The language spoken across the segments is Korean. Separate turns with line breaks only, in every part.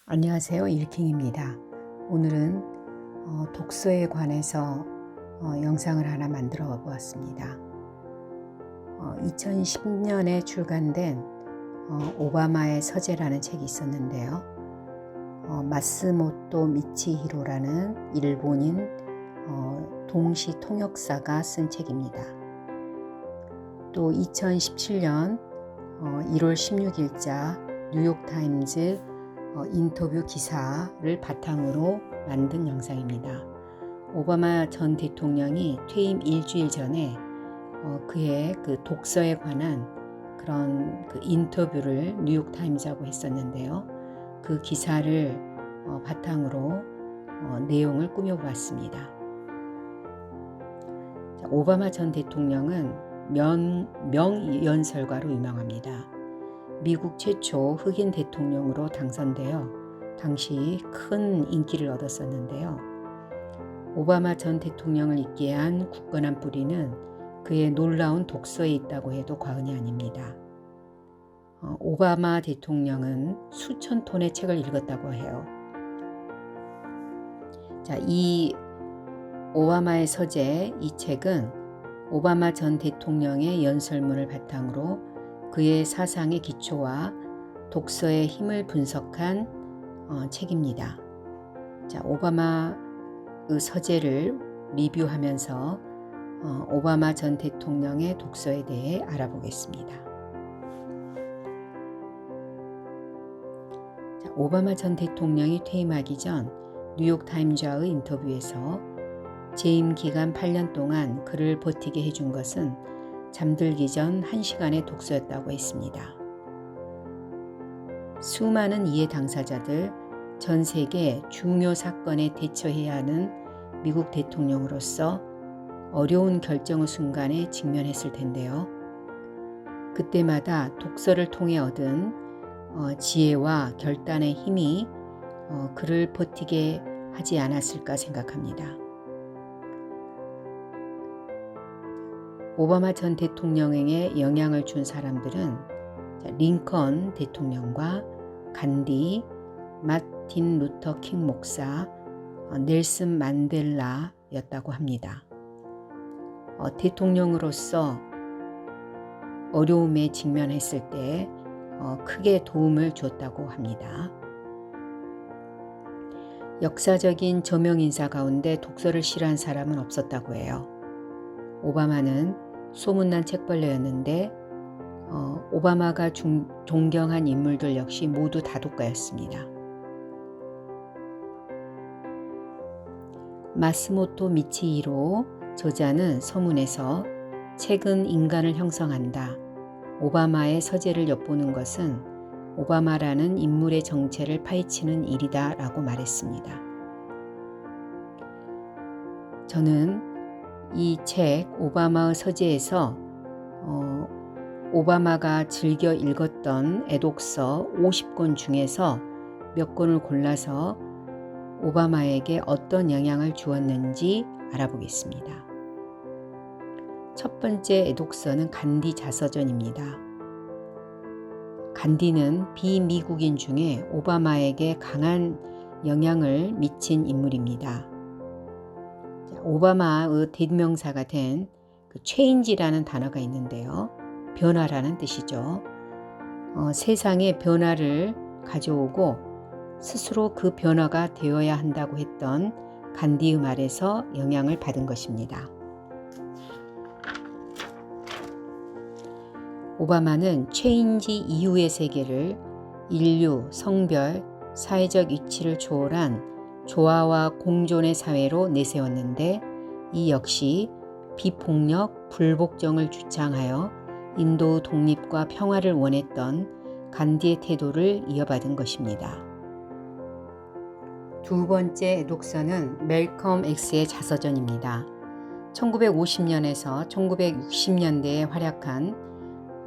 안녕하세요. 일킹입니다. 오늘은 독서에 관해서 영상을 하나 만들어 보았습니다. 2010년에 출간된 오바마의 서재라는 책이 있었는데요. 마스모토 미치히로라는 일본인 동시 통역사가 쓴 책입니다. 또 2017년 1월 16일자 뉴욕타임즈 인터뷰 기사를 바탕으로 만든 영상입니다. 오바마 전 대통령이 퇴임 일주일 전에 그의 그 독서에 관한 그런 그 인터뷰를 뉴욕타임즈하고 했었는데요. 그 기사를 바탕으로 내용을 꾸며보았습니다. 오바마 전 대통령은 명연설가로 유명합니다. 미국 최초 흑인 대통령으로 당선되어 당시 큰 인기를 얻었었는데요. 오바마 전 대통령을 있게 한 굳건한 뿌리는 그의 놀라운 독서에 있다고 해도 과언이 아닙니다. 오바마 대통령은 수천 톤의 책을 읽었다고 해요. 이 오바마의 서재, 이 책은 오바마 전 대통령의 연설문을 바탕으로 그의 사상의 기초와 독서의 힘을 분석한 책입니다. 오바마 서재를 리뷰하면서 오바마 전 대통령의 독서에 대해 알아보겠습니다. 오바마 전 대통령이 퇴임하기 전 뉴욕타임즈와의 인터뷰에서 재임 기간 8년 동안 그를 버티게 해준 것은 잠들기 전 1시간의 독서였다고 했습니다. 수많은 이해 당사자들, 전 세계 중요 사건에 대처해야 하는 미국 대통령으로서 어려운 결정의 순간에 직면했을 텐데요. 그때마다 독서를 통해 얻은 지혜와 결단의 힘이 그를 버티게 하지 않았을까 생각합니다. 오바마 전 대통령에게 영향을 준 사람들은 링컨 대통령과 간디, 마틴 루터 킹 목사, 넬슨 만델라였다고 합니다. 대통령으로서 어려움에 직면했을 때 크게 도움을 줬다고 합니다. 역사적인 저명 인사 가운데 독서를 싫어한 사람은 없었다고 해요. 오바마는 소문난 책벌레였는데 오바마가 존경한 인물들 역시 모두 다독가였습니다. 마스모토 미치히로 저자는 서문에서 책은 인간을 형성한다. 오바마의 서재를 엿보는 것은 오바마라는 인물의 정체를 파헤치는 일이다 라고 말했습니다. 저는 이 책 오바마의 서재에서 오바마가 즐겨 읽었던 애독서 50권 중에서 몇 권을 골라서 오바마에게 어떤 영향을 주었는지 알아보겠습니다. 첫 번째 애독서는 간디 자서전입니다. 간디는 비미국인 중에 오바마에게 강한 영향을 미친 인물입니다. 오바마의 대명사가 된 그 체인지라는 단어가 있는데요. 변화라는 뜻이죠. 세상에 변화를 가져오고 스스로 그 변화가 되어야 한다고 했던 간디의 말에서 영향을 받은 것입니다. 오바마는 체인지 이후의 세계를 인류, 성별, 사회적 위치를 초월한 조화와 공존의 사회로 내세웠는데 이 역시 비폭력, 불복종을 주창하여 인도 독립과 평화를 원했던 간디의 태도를 이어받은 것입니다. 두 번째 독서는 멜컴 X의 자서전입니다. 1950년에서 1960년대에 활약한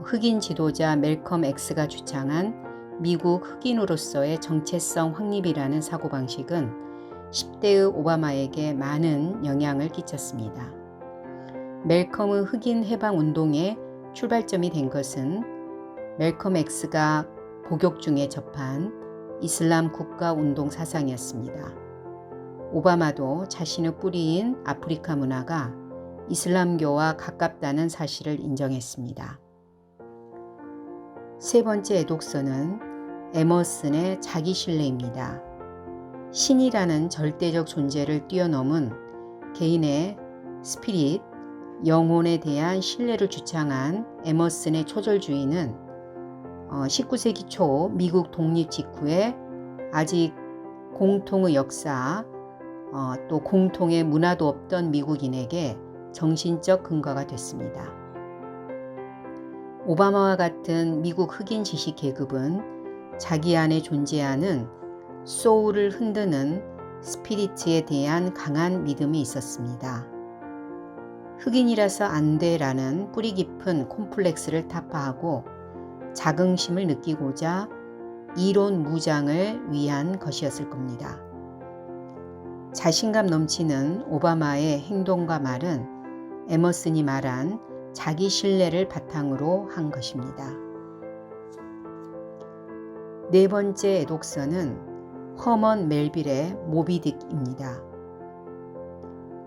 흑인 지도자 멜컴 X가 주창한 미국 흑인으로서의 정체성 확립이라는 사고방식은 10대의 오바마에게 많은 영향을 끼쳤습니다. 멜컴의 흑인 해방 운동의 출발점이 된 것은 멜컴 X가 복역 중에 접한 이슬람 국가 운동 사상이었습니다. 오바마도 자신의 뿌리인 아프리카 문화가 이슬람교와 가깝다는 사실을 인정했습니다. 세 번째 애독서는 에머슨의 자기신뢰입니다. 신이라는 절대적 존재를 뛰어넘은 개인의 스피릿, 영혼에 대한 신뢰를 주창한 에머슨의 초절주의는 19세기 초 미국 독립 직후에 아직 공통의 역사, 또 공통의 문화도 없던 미국인에게 정신적 근거가 됐습니다. 오바마와 같은 미국 흑인 지식 계급은 자기 안에 존재하는 소울을 흔드는 스피리트에 대한 강한 믿음이 있었습니다. 흑인이라서 안 돼라는 뿌리 깊은 콤플렉스를 타파하고 자긍심을 느끼고자 이론 무장을 위한 것이었을 겁니다. 자신감 넘치는 오바마의 행동과 말은 에머슨이 말한 자기 신뢰를 바탕으로 한 것입니다. 네 번째 애독서는 허먼 멜빌의 모비딕입니다.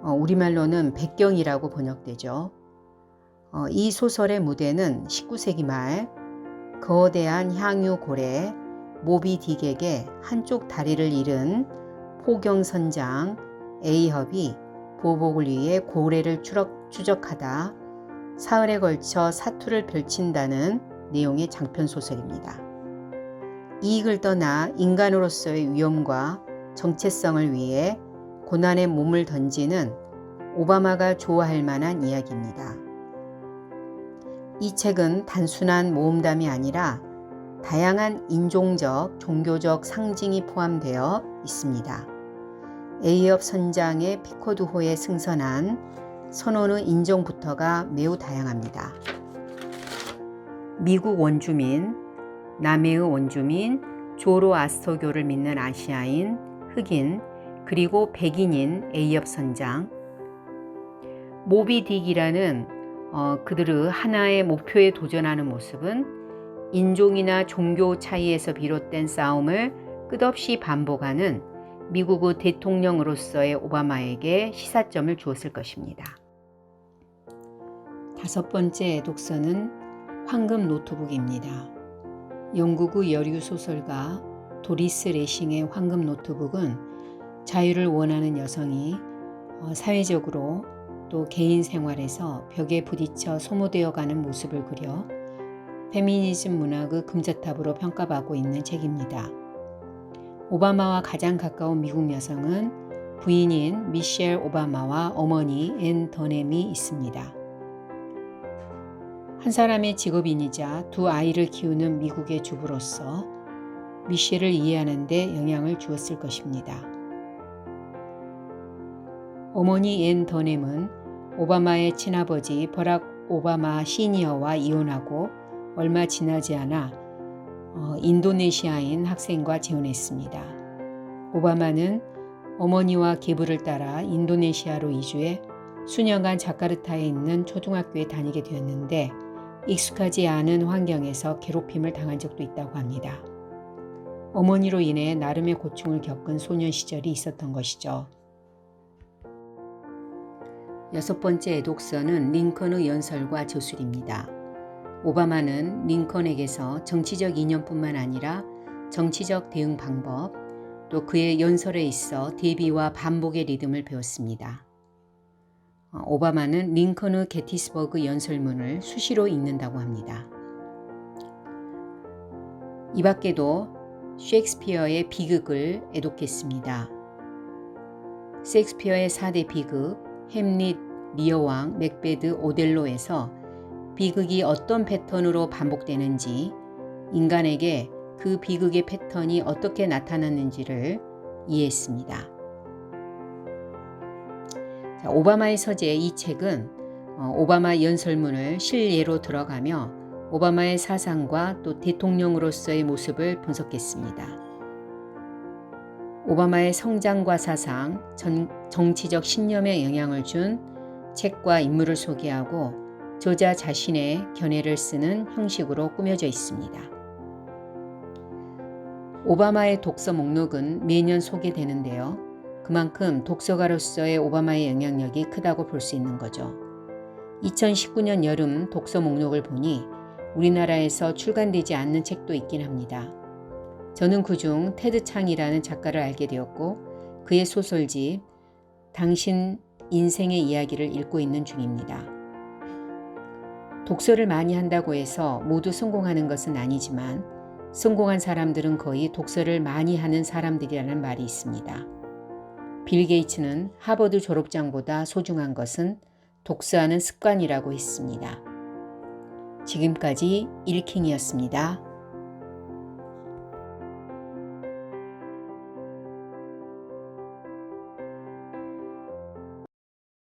우리말로는 백경이라고 번역되죠. 이 소설의 무대는 19세기 말 거대한 향유 고래 모비딕에게 한쪽 다리를 잃은 포경선장 에이헙이 보복을 위해 고래를 추적하다 사흘에 걸쳐 사투를 펼친다는 내용의 장편소설입니다. 이익을 떠나 인간으로서의 위험과 정체성을 위해 고난의 몸을 던지는 오바마가 좋아할 만한 이야기입니다. 이 책은 단순한 모험담이 아니라 다양한 인종적, 종교적 상징이 포함되어 있습니다. 에이헙 선장의 피코드호에 승선한 선원의 인종부터가 매우 다양합니다. 미국 원주민, 남해의 원주민, 조로아스터교를 믿는 아시아인, 흑인, 그리고 백인인 에이헙 선장. 모비딕이라는 그들의 하나의 목표에 도전하는 모습은 인종이나 종교 차이에서 비롯된 싸움을 끝없이 반복하는 미국의 대통령으로서의 오바마에게 시사점을 주었을 것입니다. 다섯 번째 애독서는 황금 노트북입니다. 영국의 여류 소설가 도리스 레싱의 황금 노트북은 자유를 원하는 여성이 사회적으로 또 개인 생활에서 벽에 부딪혀 소모되어가는 모습을 그려 페미니즘 문학의 금자탑으로 평가받고 있는 책입니다. 오바마와 가장 가까운 미국 여성은 부인인 미셸 오바마와 어머니 앤 더넴이 있습니다. 한 사람의 직업인이자 두 아이를 키우는 미국의 주부로서 미셸을 이해하는 데 영향을 주었을 것입니다. 어머니 앤 더넴은 오바마의 친아버지 버락 오바마 시니어와 이혼하고 얼마 지나지 않아 인도네시아인 학생과 재혼했습니다. 오바마는 어머니와 계부를 따라 인도네시아로 이주해 수년간 자카르타에 있는 초등학교에 다니게 되었는데 익숙하지 않은 환경에서 괴롭힘을 당한 적도 있다고 합니다. 어머니로 인해 나름의 고충을 겪은 소년 시절이 있었던 것이죠. 여섯 번째 애독서는 링컨의 연설과 저술입니다. 오바마는 링컨에게서 정치적 이념뿐만 아니라 정치적 대응 방법, 또 그의 연설에 있어 대비와 반복의 리듬을 배웠습니다. 오바마는 링컨의 게티스버그 연설문을 수시로 읽는다고 합니다. 이 밖에도 셰익스피어의 비극을 애독했습니다. 셰익스피어의 4대 비극, 햄릿, 리어왕, 맥베드, 오델로에서 비극이 어떤 패턴으로 반복되는지, 인간에게 그 비극의 패턴이 어떻게 나타났는지를 이해했습니다. 오바마의 서재 이 책은 오바마 연설문을 실예로 들어가며 오바마의 사상과 또 대통령으로서의 모습을 분석했습니다. 오바마의 성장과 사상, 정치적 신념에 영향을 준 책과 인물을 소개하고 저자 자신의 견해를 쓰는 형식으로 꾸며져 있습니다. 오바마의 독서 목록은 매년 소개되는데요. 그만큼 독서가로서의 오바마의 영향력이 크다고 볼 수 있는 거죠. 2019년 여름 독서 목록을 보니 우리나라에서 출간되지 않는 책도 있긴 합니다. 저는 그중 테드 창이라는 작가를 알게 되었고 그의 소설집 당신 인생의 이야기를 읽고 있는 중입니다. 독서를 많이 한다고 해서 모두 성공하는 것은 아니지만 성공한 사람들은 거의 독서를 많이 하는 사람들이라는 말이 있습니다. 빌 게이츠는 하버드 졸업장보다 소중한 것은 독서하는 습관이라고 했습니다. 지금까지 일킹이었습니다.